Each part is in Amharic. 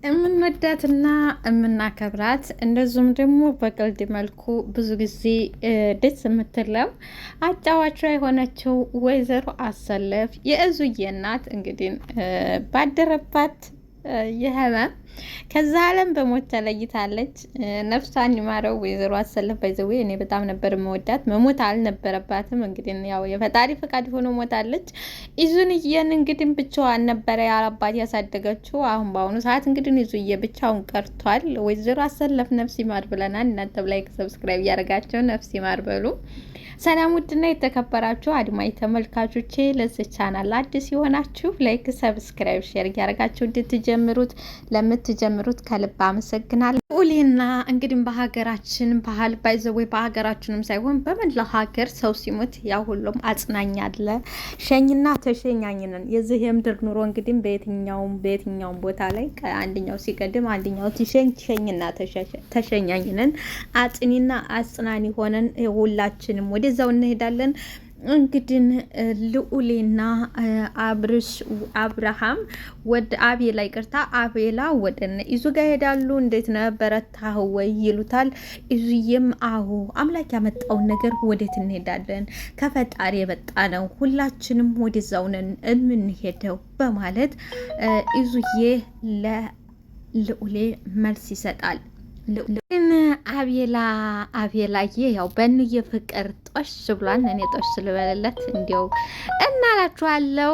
የምንወዳትና የምናከብራት እንደዚሁም ደግሞ በቀልድ መልኩ ብዙ ጊዜ ደስ የምትለው አጫዋቿ የሆነችው ወይዘሮ አሰለፍ የእዙዬ እናት እንግዲህ ባደረባት የህመም ከዛ ዓለም በሞት ተለይታለች። ነፍሷን ይማረው ወይዘሮ አሰለፍ። ባይዘዌ እኔ በጣም ነበር መወዳት። መሞት አልነበረባትም። እንግዲህ ያው የፈጣሪ ፈቃድ ሆኖ ሞታለች። ኢዙንዬን እንግዲህ ብቻዋን ነበረ ያላባት ያሳደገችው። አሁን በአሁኑ ሰዓት እንግዲህ ኢዙዬ ብቻውን ቀርቷል። ወይዘሮ አሰለፍ ነፍስ ይማር ብለናል። እናንተም ላይክ ሰብስክራይብ እያደረጋቸው ነፍስ ይማር በሉ። ሰላም ውድና የተከበራችሁ አድማጭ ተመልካቾቼ፣ ለዚህ ቻናል አዲስ የሆናችሁ ላይክ ሰብስክራይብ ሼር እያደረጋችሁ እንድትጀምሩት ለምትጀምሩት ከልብ አመሰግናለሁ። ኡሊና እንግዲህ በሀገራችን ባህል ባይዘዌ በሀገራችንም ሳይሆን በመላው ሀገር ሰው ሲሞት ያው ሁሉም አጽናኝ አለ፣ ሸኝና ተሸኛኝነን። የዚህ የምድር ኑሮ እንግዲህ በየትኛውም ቦታ ላይ አንደኛው ሲቀድም አንደኛው ሸኝና ተሸኛኝነን፣ አጽኒና አጽናኒ ሆነን ሁላችንም ወደዛው እንሄዳለን። እንግዲህ ልዑሌና አብርሃም ወደ አቤላ ይቅርታ አቤላ ወደ ኢዙ ጋር ሄዳሉ። እንዴት ነው በረታህ ወይ ይሉታል። ኢዙዬም አዎ አምላክ ያመጣውን ነገር ወዴት እንሄዳለን? ከፈጣሪ የመጣ ነው፣ ሁላችንም ወደዛው ነን የምንሄደው በማለት ኢዙዬ ለልዑሌ መልስ ይሰጣል። አቤላዬ ያው በእንዬ ፍቅር ጦሽ ብሏል። እኔ ጦሽ ስልበለለት እንዲያው እናላችኋለሁ።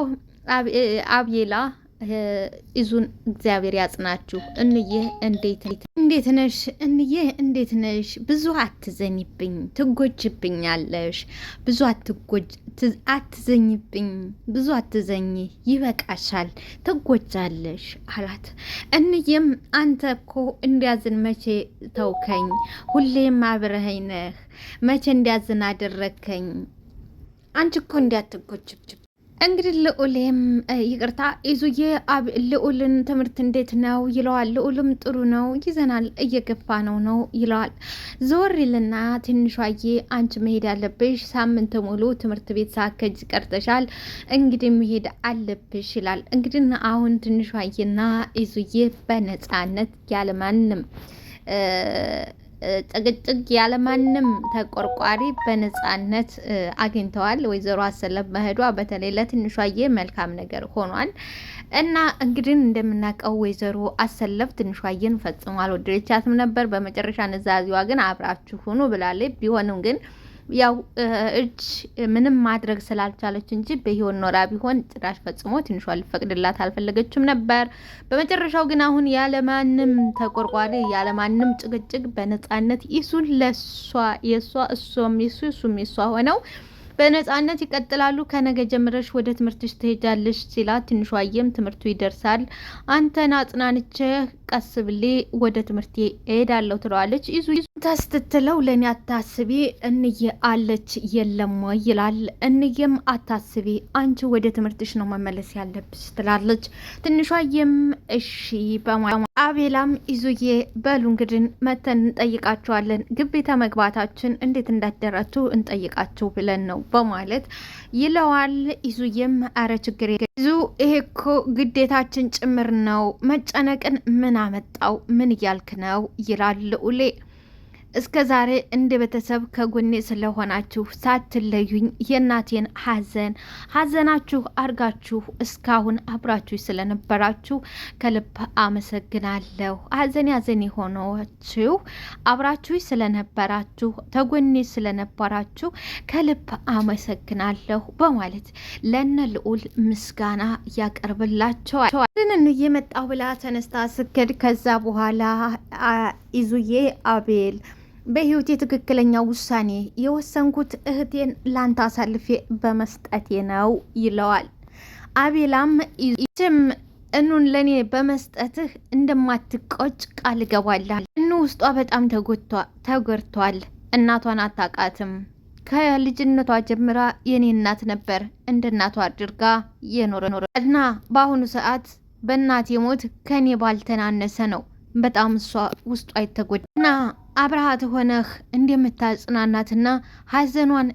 አቤላ ኢዙን እግዚአብሔር ያጽናችሁ። እንዬ እንዴት ነሽ? እንዬ እንዴት ነሽ? ብዙ አትዘኝብኝ፣ ትጎጅብኛለሽ። ብዙ አትዘኝብኝ፣ ብዙ አትዘኝ፣ ይበቃሻል፣ ትጎጃለሽ አላት። እንዬም አንተ እኮ እንዲያዝን መቼ ተውከኝ? ሁሌም አብረኸኝ ነህ። መቼ እንዲያዝን አደረግከኝ? አንቺ እኮ እንዲያትጎጅብጅብ እንግዲህ ልዑሌም ይቅርታ ኢዙዬ ልዑልን ትምህርት እንዴት ነው ይለዋል። ልዑልም ጥሩ ነው ይዘናል፣ እየገፋ ነው ይለዋል። ዞር ይልና ትንሿዬ አንቺ መሄድ አለብሽ፣ ሳምንት ሙሉ ትምህርት ቤት ሳከጅ ቀርተሻል፣ እንግዲህ መሄድ አለብሽ ይላል። እንግዲህ አሁን ትንሿዬና ኢዙዬ በነፃነት ያለማንም ጭቅጭቅ ያለማንም ተቆርቋሪ በነፃነት አግኝተዋል። ወይዘሮ አሰለፍ መሄዷ በተለይ ለትንሿዬ መልካም ነገር ሆኗል። እና እንግዲህ እንደምናውቀው ወይዘሮ አሰለፍ ትንሿዬን ፈጽሞ አልወደደቻትም ነበር። በመጨረሻ ንዛዜዋ ግን አብራችሁ ሁኑ ብላለች። ቢሆንም ግን ያው እጅ ምንም ማድረግ ስላልቻለች እንጂ በህይወት ኖራ ቢሆን ጭራሽ ፈጽሞ ትንሿ ሊፈቅድላት አልፈለገችም ነበር። በመጨረሻው ግን አሁን ያለማንም ተቆርቋሪ ያለማንም ጭቅጭቅ በነፃነት ኢሱን ለሷ የሷ እሷም የሱ እሱም የሷ ሆነው በነፃነት ይቀጥላሉ። ከነገ ጀምረሽ ወደ ትምህርትሽ ትሄጃለሽ ሲላት ትንሿዬም ትምህርቱ ይደርሳል፣ አንተን አጽናንቼ ቀስ ብሌ ወደ ትምህርት እሄዳለሁ ትለዋለች። ኢዙ ታስትትለው ለእኔ አታስቢ እንዬ አለች የለም ወይ ይላል። እንዬም አታስቢ አንቺ ወደ ትምህርትሽ ነው መመለስ ያለብሽ ትላለች። ትንሿዬም እሺ አቤላም ኢዙዬ በሉ እንግዲህ መተን እንጠይቃቸዋለን፣ ግቢተ መግባታችን እንዴት እንዳደራችሁ እንጠይቃቸው ብለን ነው በማለት ይለዋል። ኢዙዬም አረ ችግር ኢዙ ይሄ እኮ ግዴታችን ጭምር ነው፣ መጨነቅን ምን አመጣው? ምን እያልክ ነው? ይላል ልዑሌ። እስከ ዛሬ እንደ ቤተሰብ ከጎኔ ስለሆናችሁ ሳትለዩኝ የእናቴን ሀዘናችሁ አርጋችሁ እስካሁን አብራችሁ ስለነበራችሁ ከልብ አመሰግናለሁ። ሀዘን የሆነችው አብራችሁ ስለነበራችሁ ተጎኔ ስለነበራችሁ ከልብ አመሰግናለሁ በማለት ለነ ልዑል ምስጋና ያቀርብላቸዋል። ግን እየመጣው ብላ ተነስታ ስከድ ከዛ በኋላ ኢዙዬ አቤል በህይወቴ ትክክለኛ ውሳኔ የወሰንኩት እህቴን ላንተ አሳልፌ በመስጠቴ ነው ይለዋል። አቤላም ይችም እኑን ለኔ በመስጠትህ እንደማትቆጭ ቃል እገባለሁ። እኑ ውስጧ በጣም ተጎድቷል። እናቷን አታውቃትም። ከልጅነቷ ጀምራ የኔ እናት ነበር እንደ እናቷ አድርጋ የኖረ እና በአሁኑ ሰዓት በእናቴ ሞት ከኔ ባልተናነሰ ነው በጣም እሷ ውስጧ የተጎዳና አብረሃት ሆነህ እንደምታጽናናትና ሀዘኗን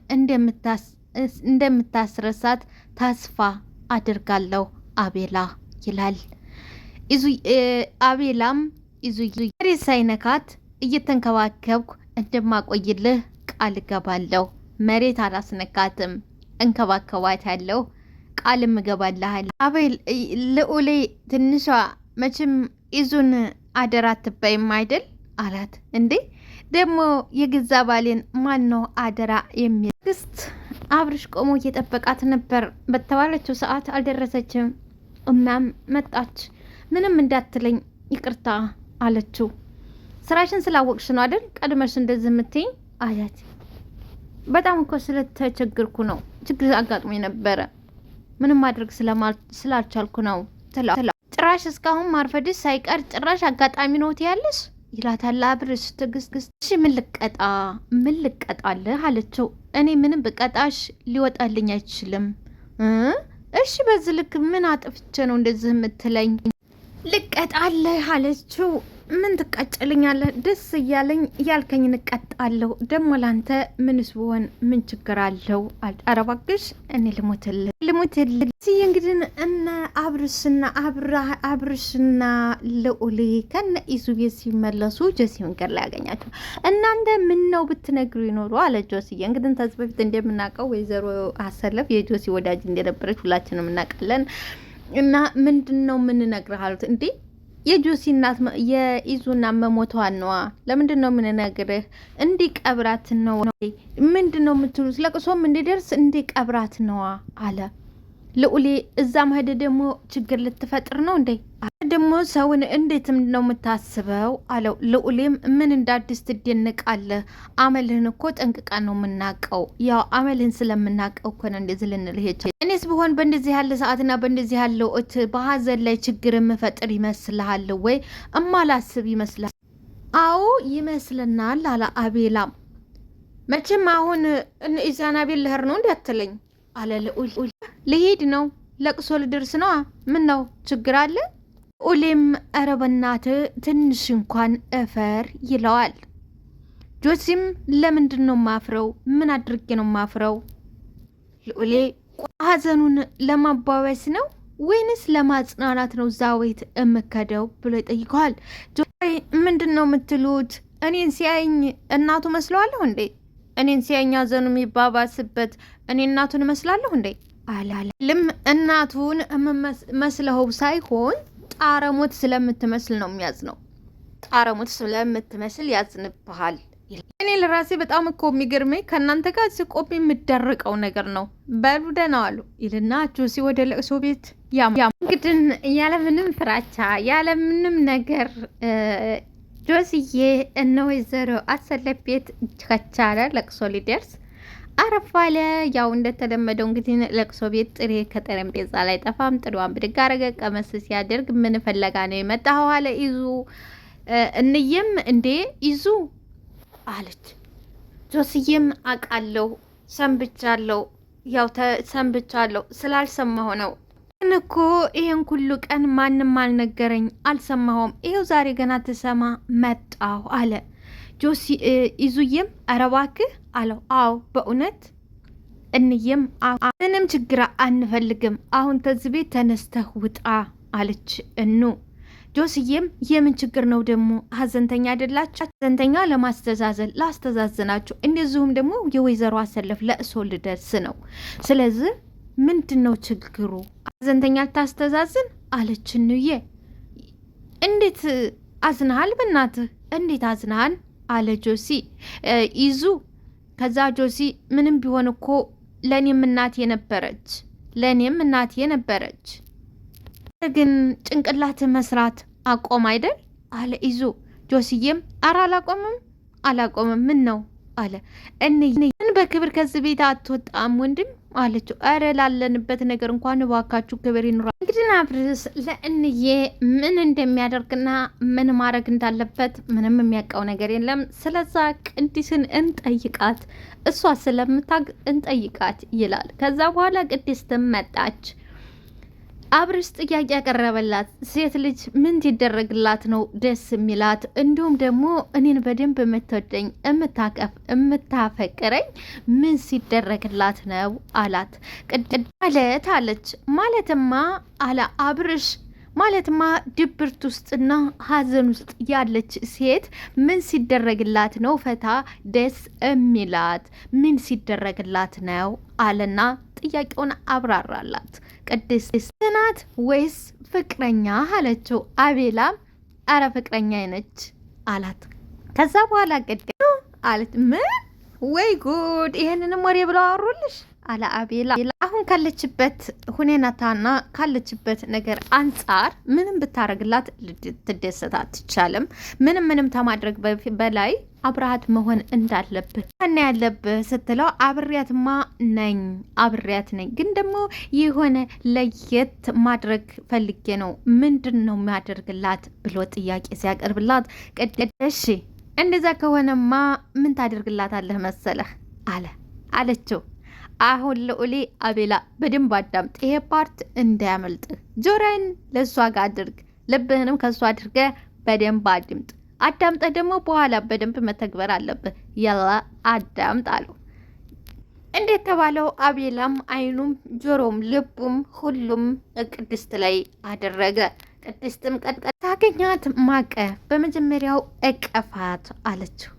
እንደምታስረሳት ተስፋ አድርጋለሁ አቤላ ይላል። ይዙ አቤላም ይዙ መሬት ሳይነካት እየተንከባከብኩ እንደማቆይልህ ቃል እገባለሁ። መሬት አላስነካትም፣ እንከባከባታለሁ፣ ቃልም እገባልሃለሁ። አቤል ልዑሌ ትንሿ መቼም ይዙን አደራ አትባይም አይደል አላት። እንዴ ደግሞ የገዛ ባሌን ማን ነው አደራ የሚል? ግስት አብርሽ ቆሞ እየጠበቃት ነበር። በተባለችው ሰዓት አልደረሰችም። እናም መጣች። ምንም እንዳትለኝ ይቅርታ አለችው። ስራሽን ስላወቅሽ ነው አይደል ቀድመሽ እንደዚህ የምትይኝ አያት። በጣም እኮ ስለተቸግርኩ ነው፣ ችግር አጋጥሞኝ ነበረ፣ ምንም ማድረግ ስላልቻልኩ ነው ጭራሽ እስካሁን ማርፈድሽ ሳይቀር ጭራሽ አጋጣሚ ነው ትያለሽ ይላታል አብርሽ። ትግስት እሺ ምን ልቀጣለህ አለችው። እኔ ምንም ብቀጣሽ ሊወጣልኝ አይችልም። እሺ በዚህ ልክ ምን አጥፍቼ ነው እንደዚህ የምትለኝ? ልቀጣለህ አለችው። ምን ትቀጭልኛለህ? ደስ እያለኝ ያልከኝ እንቀጣለሁ። ደግሞ ላንተ ምንስ ብሆን ምን ችግር አለው? ኧረ እባክሽ እኔ ልሙትልህ። እንግዲህ እነ አብርሽና ልዑሌ ከነ ኢዙ ቤት ሲመለሱ ጆሲ መንገድ ላይ ያገኛቸው። እናንተ ምን ነው ብትነግሩ ይኖሩ አለ ጆሲ። እንግዲህ ከዚህ በፊት እንደምናውቀው ወይዘሮ አሰለፍ የጆሲ ወዳጅ እንደነበረች ሁላችንም እናውቃለን። እና ምንድን ነው የምንነግርህ አሉት። እንዴ የጆሲ እናት የኢዙና መሞቷን ነዋ። ለምንድን ነው የምንነግርህ? እንዲቀብራት ነው። ምንድን ነው የምትሉት? ለቅሶም እንዲደርስ እንዲቀብራት ነዋ አለ ልዑሌ። እዛ መሄድ ደግሞ ችግር ልትፈጥር ነው እንዴ? ደግሞ ሰውን እንዴትም ነው የምታስበው አለው። ልዑሌም ምን እንዳዲስ ትደንቃለህ? አመልህን እኮ ጠንቅቃን ነው የምናውቀው። ያው አመልህን ስለምናውቀው እኮ ነው እንደዚህ ልንልህ ይችላል። እኔስ ብሆን በእንደዚህ ያለ ሰዓትና በእንደዚህ ያለው በሀዘን ላይ ችግር የምፈጥር ይመስልሃል ወይ? እማላስብ ይመስላል? አዎ ይመስልናል አለ አቤላም። መቼም አሁን ኢዛናቤል ልሄድ ነው እንዲያትለኝ አለ ልዑል። ልሄድ ነው፣ ለቅሶ ልደርስ ነዋ። ምን ነው ችግር አለ? ልዑሌም ኧረ በናትህ ትንሽ እንኳን እፈር ይለዋል። ጆሲም ለምንድን ነው ማፍረው? ምን አድርጌ ነው ማፍረው? ልዑሌ ሀዘኑን ለማባበስ ነው ወይንስ ለማጽናናት ነው ዛዌት እምከደው ብሎ ይጠይቀዋል። ምንድን ነው የምትሉት? እኔን ሲያይኝ እናቱ መስለዋለሁ እንዴ? እኔን ሲያይኝ ሀዘኑ የሚባባስበት እኔ እናቱን እመስላለሁ እንዴ? አላለም። እናቱን መስለኸው ሳይሆን ጣረሞት ስለምትመስል ነው የሚያዝነው። ጣረሞት ስለምትመስል ያዝንብሃል። እኔ ለራሴ በጣም እኮ የሚገርመኝ ከእናንተ ጋር ሲቆም የምደርቀው ነገር ነው። በሉ ደህና ዋሉ ይልና ጆሲ ወደ ለቅሶ ቤት እንግዲህ ያለምንም ፍራቻ ያለምንም ነገር ጆሲዬ እነ ወይዘሮ አሰለፍ ቤት ከቻለ ለቅሶ ሊደርስ አረፋለ። ያው እንደተለመደው እንግዲህ ለቅሶ ቤት ጥሬ ከጠረጴዛ ላይ ጠፋም። ጥሬዋን ብድግ አረገ። ቀመስ ሲያደርግ ምን ፈለጋ ነው የመጣኸው አለ ይዙ። እንየም እንዴ ይዙ አለች። ጆስዬም አውቃለሁ ሰንብቻለሁ፣ ያው ሰንብቻለሁ ስላልሰማሁ ነው እኮ ይሄን ሁሉ ቀን ማንም አልነገረኝ አልሰማሁም። ይሄው ዛሬ ገና ትሰማ መጣሁ አለ ጆሲ። ይዙዬም ኧረ እባክህ አለው። አዎ በእውነት እንየም ምንም ችግር አንፈልግም፣ አሁን ተዚህ ቤት ተነስተህ ውጣ አለች እኑ። ጆስዬም የምን ችግር ነው ደግሞ? ሀዘንተኛ አይደላችሁ? ሀዘንተኛ ለማስተዛዘን ላስተዛዝናችሁ፣ እንደዚሁም ደግሞ የወይዘሮ አሰለፍ ለእሶ ልደርስ ነው። ስለዚህ ምንድን ነው ችግሩ? ሀዘንተኛ ልታስተዛዝን አለች እንዬ። እንዴት አዝናሃል? በእናትህ እንዴት አዝናሃል አለ ጆሲ ይዙ። ከዛ ጆሲ ምንም ቢሆን እኮ ለእኔም እናቴ ነበረች፣ ግን ጭንቅላት መስራት አቆም አይደል አለ ይዙ። ጆሲዬም ኧረ አላቆምም ምን ነው አለ እኔን በክብር ከዚህ ቤት አትወጣም ወንድም አለችው። ኧረ ላለንበት ነገር እንኳን እባካችሁ ክብር ይኑራል። እንግዲህ አብርሽ ለእንዬ ምን እንደሚያደርግና ምን ማድረግ እንዳለበት ምንም የሚያውቀው ነገር የለም። ስለዛ ቅድስትን እንጠይቃት፣ እሷ ስለምታግ እንጠይቃት ይላል። ከዛ በኋላ ቅድስትን መጣች። አብርሽ ጥያቄ ያቀረበላት ሴት ልጅ ምን ትደረግላት ነው ደስ የሚላት? እንዲሁም ደግሞ እኔን በደንብ የምትወደኝ የምታቀፍ የምታፈቅረኝ ምን ሲደረግላት ነው አላት። ማለት አለች። ማለትማ አለ አብርሽ ማለትማ ድብርት ውስጥና ሀዘን ውስጥ ያለች ሴት ምን ሲደረግላት ነው ፈታ ደስ የሚላት? ምን ሲደረግላት ነው አለና ጥያቄውን አብራራላት። ቅድስት ናት ወይስ ፍቅረኛ አለችው። አቤላ አረ ፍቅረኛ ነች አላት። ከዛ በኋላ አለት ምን ወይ ጉድ! ይሄንንም ወሬ ብለው አወሩልሽ አለ አቤላ። አሁን ካለችበት ሁኔታና ካለችበት ነገር አንጻር ምንም ብታረግላት ልትደሰት አትቻልም። ምንም ከማድረግ በላይ አብረሃት መሆን እንዳለብህ እና ያለብህ ስትለው አብሬያትማ ነኝ አብሬያት ነኝ፣ ግን ደግሞ የሆነ ለየት ማድረግ ፈልጌ ነው። ምንድን ነው የሚያደርግላት ብሎ ጥያቄ ሲያቀርብላት እሺ እንደዛ ከሆነማ ምን ታደርግላታለህ መሰለህ አለችው። አሁን ልዑሌ አቤላ በደንብ አዳምጥ፣ ይሄ ፓርት እንዳያመልጥ። ጆሮህን ለእሷ ጋር አድርግ፣ ልብህንም ከእሷ አድርገ በደንብ አዳምጠ ደግሞ በኋላ በደንብ መተግበር አለብህ። ያላ አዳምጥ አለው። እንዴት ተባለው። አቤላም አይኑም ጆሮም ልቡም ሁሉም ቅድስት ላይ አደረገ። ቅድስትም ቀጥቀጥ ታገኛት ማቀፍ፣ በመጀመሪያው እቀፋት አለችው።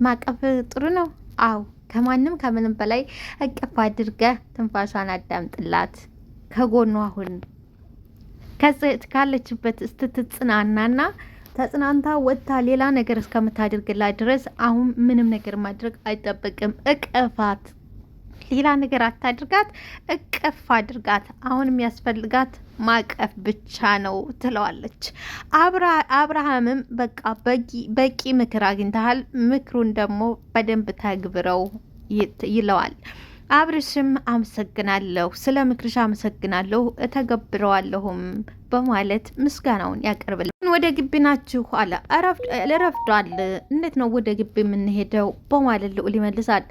ማቀፍ ጥሩ ነው። አው ከማንም ከምንም በላይ እቅፍ አድርገህ ትንፋሿን አዳምጥላት። ከጎኗ ሁን። ካለችበት ስትጽናናና ተጽናንታ ወጥታ ሌላ ነገር እስከምታደርግላት ድረስ አሁን ምንም ነገር ማድረግ አይጠበቅም። እቅፋት፣ ሌላ ነገር አታድርጋት፣ እቅፍ አድርጋት። አሁን የሚያስፈልጋት ማቀፍ ብቻ ነው ትለዋለች። አብርሃምም በቃ በቂ ምክር አግኝተሃል፣ ምክሩን ደግሞ በደንብ ተግብረው ይለዋል። አብርሽም አመሰግናለሁ፣ ስለ ምክርሽ አመሰግናለሁ፣ እተገብረዋለሁም በማለት ምስጋናውን ያቀርብልን። ወደ ግቢ ናችሁ አለ። ረፍዷል፣ እንዴት ነው ወደ ግቢ የምንሄደው በማለት ልዑል ይመልሳል።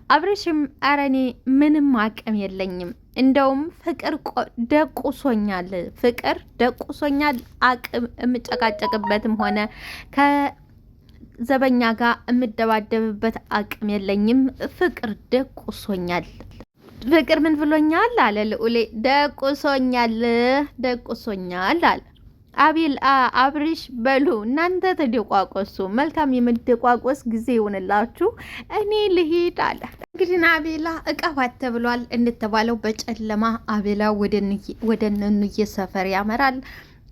አብርሽም ኧረ እኔ ምንም አቅም የለኝም፣ እንደውም ፍቅር ደቁሶኛል፣ አቅም የምጨቃጨቅበትም ሆነ ከዘበኛ ጋር የምደባደብበት አቅም የለኝም፣ ፍቅር ደቁሶኛል። ፍቅር ምን ብሎኛል አለ ልዑሌ። ደቁሶኛል አለ አብርሽ። በሉ እናንተ ተደቋቆሱ፣ መልካም የመደቋቆስ ጊዜ ይሆንላችሁ፣ እኔ ልሂድ አለ። እንግዲህ አቤላ እቀፋት ተብሏል። እንደተባለው በጨለማ አቤላ ወደ እኑዬ ሰፈር ያመራል።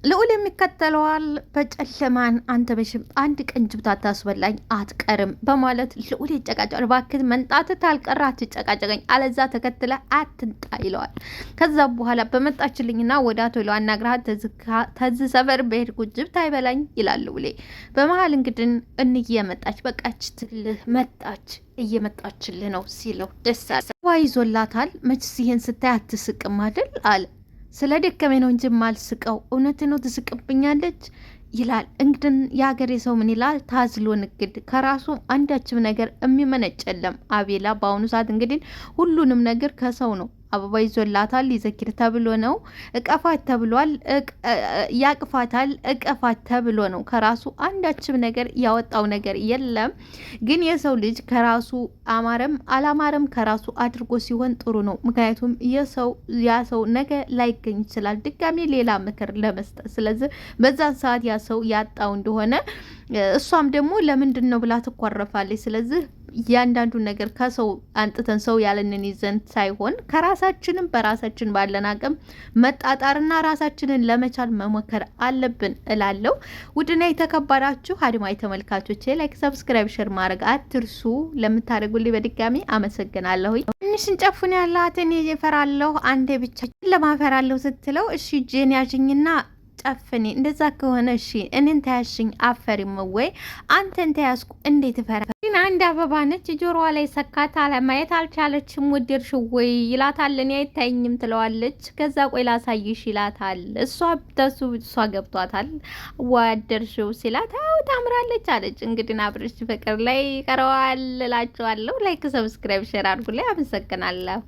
ልዑል የሚከተለዋል። በጨለማን አንተ በሽም አንድ ቀን ጅብታ ታስበላኝ አትቀርም በማለት ልዑል ይጨቃጨቃል። እባክህ መንጣት ታልቀራ አትጨቃጨቀኝ፣ አለዛ ተከትለ አትንጣ ይለዋል። ከዛ በኋላ በመጣችልኝና ወደ አቶ ለው አናግራት ተዝ ሰፈር በሄድኩ ጅብታ አይበላኝ ይላል ልዑል። በመሀል እንግዲህ እንዬ መጣች። በቃች ትልህ መጣች፣ እየመጣችልህ ነው ሲለው ደስ አለ። ይዞላታል። መችስ ይሄን ስታይ አትስቅም አይደል አለ። ስለ ደከሜ ነው እንጂ ማልስቀው፣ እውነት ነው ትስቅብኛለች ይላል። እንግዲህ የሀገሬ ሰው ምን ይላል? ታዝሎ ንግድ ከራሱ አንዳችም ነገር የሚመነጭ የለም። አቤላ በአሁኑ ሰዓት እንግዲህ ሁሉንም ነገር ከሰው ነው። አበባ ይዞላታል፣ ይዘኪር ተብሎ ነው። እቀፋት ተብሏል፣ ያቅፋታል፣ እቀፋት ተብሎ ነው። ከራሱ አንዳችም ነገር ያወጣው ነገር የለም። ግን የሰው ልጅ ከራሱ አማረም አላማረም ከራሱ አድርጎ ሲሆን ጥሩ ነው። ምክንያቱም ያ ሰው ነገ ላይገኝ ይችላል ድጋሜ ሌላ ምክር ለመስጠት። ስለዚህ በዛን ሰዓት ያ ሰው ያጣው እንደሆነ እሷም ደግሞ ለምንድን ነው ብላ ትኳረፋለች። ስለዚህ እያንዳንዱ ነገር ከሰው አንጥተን ሰው ያለንን ይዘን ሳይሆን ከራሳችንም በራሳችን ባለን አቅም መጣጣርና ራሳችንን ለመቻል መሞከር አለብን እላለሁ። ውድና የተከበራችሁ አድማጭ ተመልካቾቼ ላይክ፣ ሰብስክራይብ፣ ሼር ማድረግ አትርሱ። ለምታደርጉልኝ በድጋሚ አመሰግናለሁ። ትንሽ እንጨፉን ያላት እኔ እፈራለሁ አንዴ ብቻ ለማፈራለሁ ስትለው እሺ ጄን ያዥኝና ጨፍኔ እንደዛ ከሆነ እሺ እኔን ተያሽኝ አፈሪም ወይ አንተን ተያዝኩ እንዴት ፈራ። ግን አንድ አበባ ነች ጆሮዋ ላይ ሰካት አለ ማየት አልቻለችም። ወደድሽው ወይ ይላታል። እኔ አይታይኝም ትለዋለች። ከዛ ቆይ ላሳይሽ ይላታል። እሷ ገብቷታል። ወደድሽው ሲላት አው ታምራለች አለች። እንግዲህ አብርሽ ፍቅር ላይ ቀረዋል እላችኋለሁ። ላይክ ሰብስክራይብ ሼር አድርጉልኝ። አመሰግናለሁ።